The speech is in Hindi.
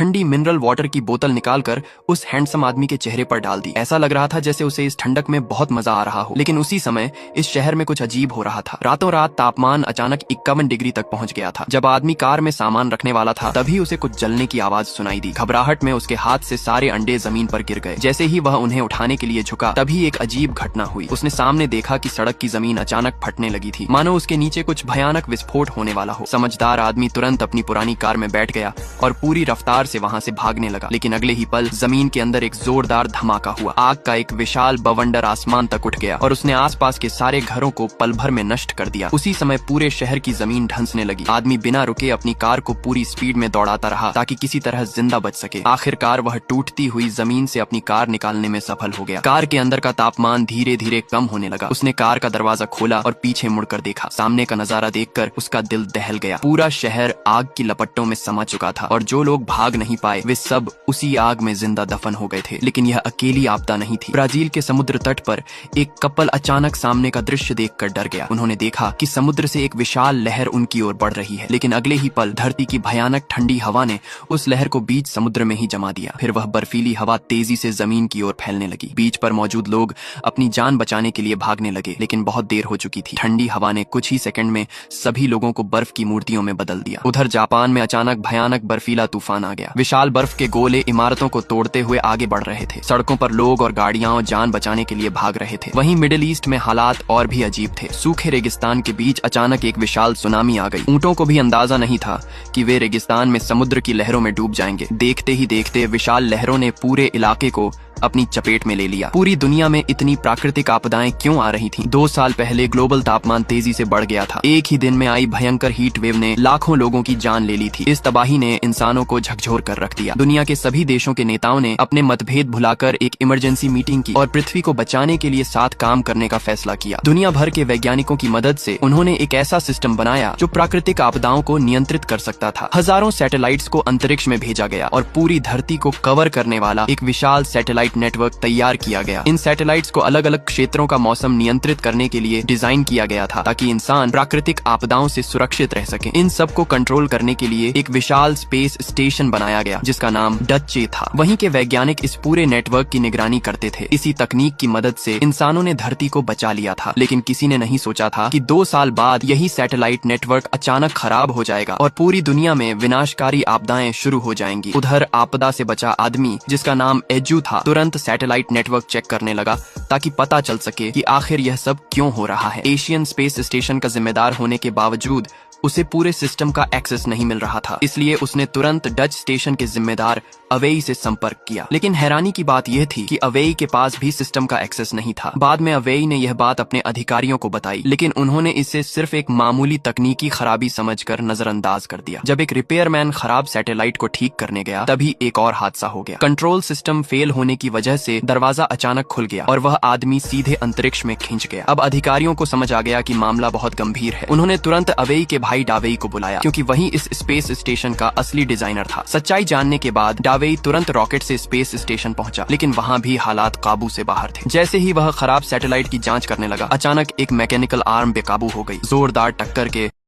ठंडी मिनरल वाटर की बोतल निकालकर उस हैंडसम आदमी के चेहरे पर डाल दी। ऐसा लग रहा था जैसे उसे इस ठंडक में बहुत मजा आ रहा हो। लेकिन उसी समय इस शहर में कुछ अजीब हो रहा था। रातों रात तापमान अचानक 51 डिग्री तक पहुंच गया था। जब आदमी कार में सामान रखने वाला था तभी उसे कुछ जलने की आवाज सुनाई दी। घबराहट में उसके हाथ से सारे अंडे जमीन पर गिर गए। जैसे ही वह उन्हें उठाने के लिए झुका तभी एक अजीब घटना हुई। उसने सामने देखा कि सड़क की जमीन अचानक फटने लगी थी, मानो उसके नीचे कुछ भयानक विस्फोट होने वाला हो। समझदार आदमी तुरंत अपनी पुरानी कार में बैठ गया और पूरी रफ्तार से वहां से भागने लगा। लेकिन अगले ही पल जमीन के अंदर एक जोरदार धमाका हुआ। आग का एक विशाल बवंडर आसमान तक उठ गया और उसने आसपास के सारे घरों को पल भर में नष्ट कर दिया। उसी समय पूरे शहर की जमीन ढंसने लगी। आदमी बिना रुके अपनी कार को पूरी स्पीड में दौड़ाता रहा ताकि किसी तरह जिंदा बच सके। आखिरकार वह टूटती हुई जमीन से अपनी कार निकालने में सफल हो गया। कार के अंदर का तापमान धीरे धीरे कम होने लगा। उसने कार का दरवाजा खोला और पीछे मुड़कर देखा। सामने का नजारा देखकर उसका दिल दहल गया। पूरा शहर आग की लपटों में समा चुका था और जो लोग भाग नहीं पाए वे सब उसी आग में जिंदा दफन हो गए थे। लेकिन यह अकेली आपदा नहीं थी। ब्राजील के समुद्र तट पर एक कपल अचानक सामने का दृश्य देखकर डर गया। उन्होंने देखा कि समुद्र से एक विशाल लहर उनकी ओर बढ़ रही है। लेकिन अगले ही पल धरती की भयानक ठंडी हवा ने उस लहर को बीच समुद्र में ही जमा दिया। फिर वह बर्फीली हवा तेजी से जमीन की ओर फैलने लगी। बीच पर मौजूद लोग अपनी जान बचाने के लिए भागने लगे, लेकिन बहुत देर हो चुकी थी। ठंडी हवा ने कुछ ही सेकंड में सभी लोगों को बर्फ की मूर्तियों में बदल दिया। उधर जापान में अचानक भयानक बर्फीला तूफान आ गया। विशाल बर्फ के गोले इमारतों को तोड़ते हुए आगे बढ़ रहे थे। सड़कों पर लोग और गाड़ियां जान बचाने के लिए भाग रहे थे। वहीं मिडिल ईस्ट में हालात और भी अजीब थे। सूखे रेगिस्तान के बीच अचानक एक विशाल सुनामी आ गई। ऊंटों को भी अंदाजा नहीं था कि वे रेगिस्तान में समुद्र की लहरों में डूब जाएंगे। देखते ही देखते विशाल लहरों ने पूरे इलाके को अपनी चपेट में ले लिया। पूरी दुनिया में इतनी प्राकृतिक आपदाएं क्यों आ रही थीं? 2 साल पहले ग्लोबल तापमान तेजी से बढ़ गया था। एक ही दिन में आई भयंकर हीट वेव ने लाखों लोगों की जान ले ली थी। इस तबाही ने इंसानों को झकझोर कर रख दिया। दुनिया के सभी देशों के नेताओं ने अपने मतभेद भुलाकर एक इमरजेंसी मीटिंग की और पृथ्वी को बचाने के लिए साथ काम करने का फैसला किया। दुनिया भर के वैज्ञानिकों की मदद से उन्होंने एक ऐसा सिस्टम बनाया जो प्राकृतिक आपदाओं को नियंत्रित कर सकता था। हजारों सैटेलाइट्स को अंतरिक्ष में भेजा गया और पूरी धरती को कवर करने वाला एक विशाल सैटेलाइट नेटवर्क तैयार किया गया। इन सैटेलाइट्स को अलग अलग क्षेत्रों का मौसम नियंत्रित करने के लिए डिजाइन किया गया था ताकि इंसान प्राकृतिक आपदाओं से सुरक्षित रह सके। इन सब को कंट्रोल करने के लिए एक विशाल स्पेस स्टेशन बनाया गया जिसका नाम डच्चे था। वहीं के वैज्ञानिक इस पूरे नेटवर्क की निगरानी करते थे। इसी तकनीक की मदद से इंसानों ने धरती को बचा लिया था। लेकिन किसी ने नहीं सोचा था कि 2 साल बाद यही सैटेलाइट नेटवर्क अचानक खराब हो जाएगा और पूरी दुनिया में विनाशकारी आपदाएं शुरू हो जाएंगी। उधर आपदा से बचा आदमी जिसका नाम एजू था तुरंत सैटेलाइट नेटवर्क चेक करने लगा ताकि पता चल सके कि आखिर यह सब क्यों हो रहा है। एशियन स्पेस स्टेशन का जिम्मेदार होने के बावजूद उसे पूरे सिस्टम का एक्सेस नहीं मिल रहा था। इसलिए उसने तुरंत डच स्टेशन के जिम्मेदार अवेई से संपर्क किया। लेकिन हैरानी की बात यह थी कि अवेई के पास भी सिस्टम का एक्सेस नहीं था। बाद में अवेई ने यह बात अपने अधिकारियों को बताई, लेकिन उन्होंने इसे सिर्फ एक मामूली तकनीकी खराबी समझकर नजरअंदाज कर दिया। जब एक रिपेयरमैन खराब सैटेलाइट को ठीक करने गया तभी एक और हादसा हो गया। कंट्रोल सिस्टम फेल होने की वजह से दरवाजा अचानक खुल गया और वह आदमी सीधे अंतरिक्ष में खिंच गया। अब अधिकारियों को समझ आ गया कि मामला बहुत गंभीर है। उन्होंने तुरंत अवेई के भाई डावेई को बुलाया क्योंकि वही इस स्पेस स्टेशन का असली डिजाइनर था। सच्चाई जानने के बाद डावेई तुरंत रॉकेट से स्पेस स्टेशन पहुंचा, लेकिन वहां भी हालात काबू से बाहर थे। जैसे ही वह खराब सैटेलाइट की जांच करने लगा, अचानक एक मैकेनिकल आर्म बेकाबू हो गई। जोरदार टक्कर के